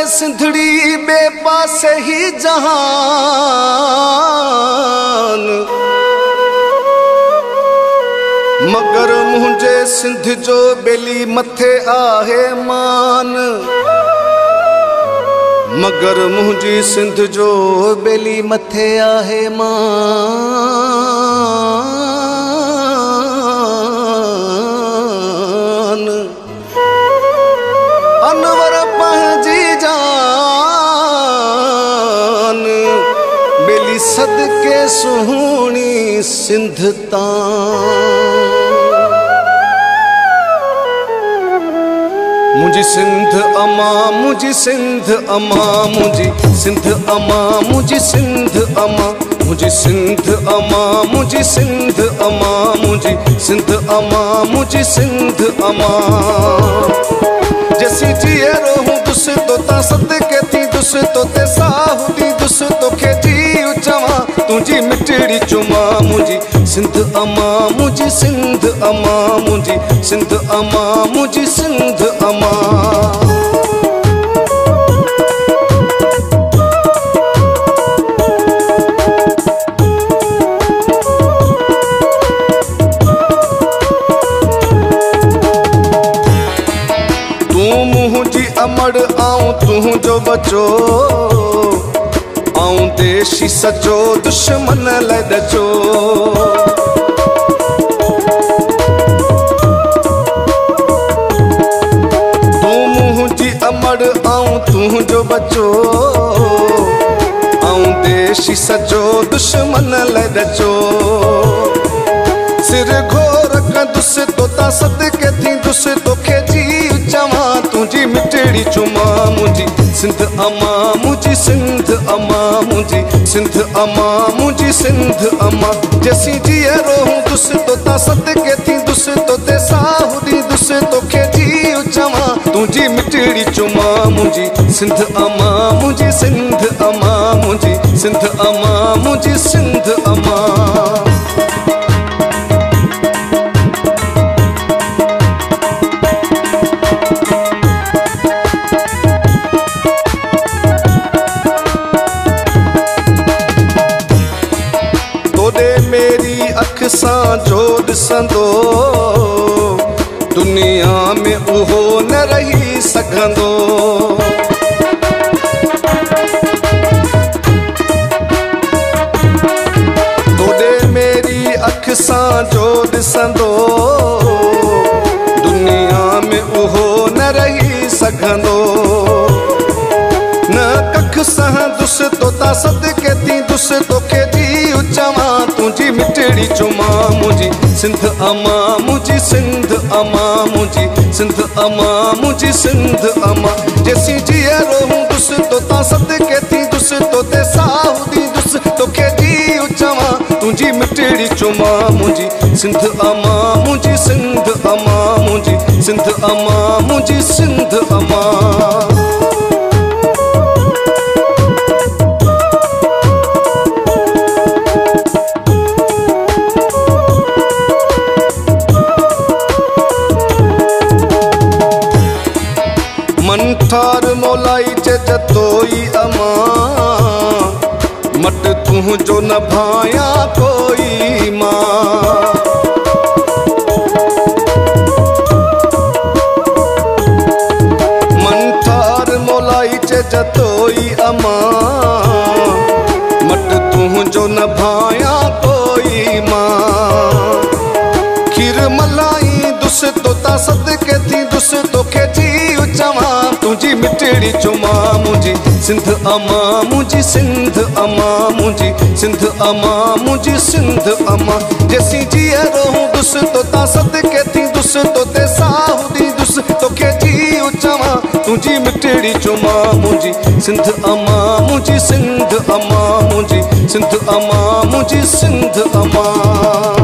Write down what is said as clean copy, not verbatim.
सिंधड़ी बे पासे ही जहान, मगर मुझे सिंध जो बेली मथे आहे मान, मगर मुझी सिंध जो बेली मथे आहे मान। अनवर पंहिंजी जान बेली सदके सुहिणी सिंध तां। मुझी सिंध अमा मुझी सिंध अमा मुझी सिंध अमा मुझी सिंध अमा मुझी सिंध अमा मुझी सिंध अमा मुझी सिंध अमा मुझी सिंध अमा। जैसी जिए रोहूं दुस तो ता सदके थी दुस तो ते साहुदी दुस तो खे जी चवा तुझी मिठड़ी चुमा। मुझी सिंध अमा मुझी सिंध अमा मुझी सिंध अमा मुझी सिंध अमा। अमड़ आऊं तू जो बचो आऊं देशी सचो दुश्मन लाइ ॾचो। तू मुंहिंजी अमड़ आऊं तू जो बचो आऊं देशी सचो दुश्मन लाइ ॾचो। सिर घोर कंदुस तो ता सदके थी दुस तोखे जी चवा तुझी मिठड़ी चुमा। मुझी सिंध अमा मुझी सिंध अमा मुझी सिंध अमा मुझी सिंध अमा। जैसी जिए रोहूं दुस तो ता सदके थी दुस तो ते साहुदी दुस तोखे जी चवा तुझी मिठड़ी चुमा। मुझी सिंध अमा मुझी सिंध अमा मुझी सिंध अमा मुझी सिंध अमा। मेरी अख सां जो ॾिसंदो दुनिया में उहो न रही सघंदो। तोॾे मेरी अख सां जो ॾिसंदो दुनिया में उहो न रही सघंदो। न कख सां दुस तो ता सदके थी दुस तोखे जी चवा तुझी मिठड़ी चुमा। मुझी सिंध अमा मुझी सिंध अमा मुझी सिंध अमा मुझी सिंध अमा। जैसी जिए रोहूं दुस तो ता सदके थी दुस तो ते साहुदी दुस तोखे जी चवा तुझी मिठड़ी चुमा। मुझी सिंध अमा मुझी सिंध अमा मुझी सिंध अमा मुझी सिंध अमा। मंठार मोलाई जतोई अमा मट तू जो न भाया कोई मां। मंठार मोलाई जतोई अमा मट तू जो न भाया कोई मां। खीर मलाई दुस तो ता सदके थी दुस तोखे जी चवा तुझी मिठड़ी चुमा। मुझी सिंध अमा मुझी सिंध अमा मुझी सिंध अमा मुझी सिंध अमा। जैसी जिए रोहूं दुस तो ता सदके थी दुस तो ते साहुदी दुस तोखे जी चवा तुझी मिठड़ी चुमा। मुझी सिंध अमा मुझी सिंध अमा मुझी सिंध अमा मुंहिंजी सिंध अमा।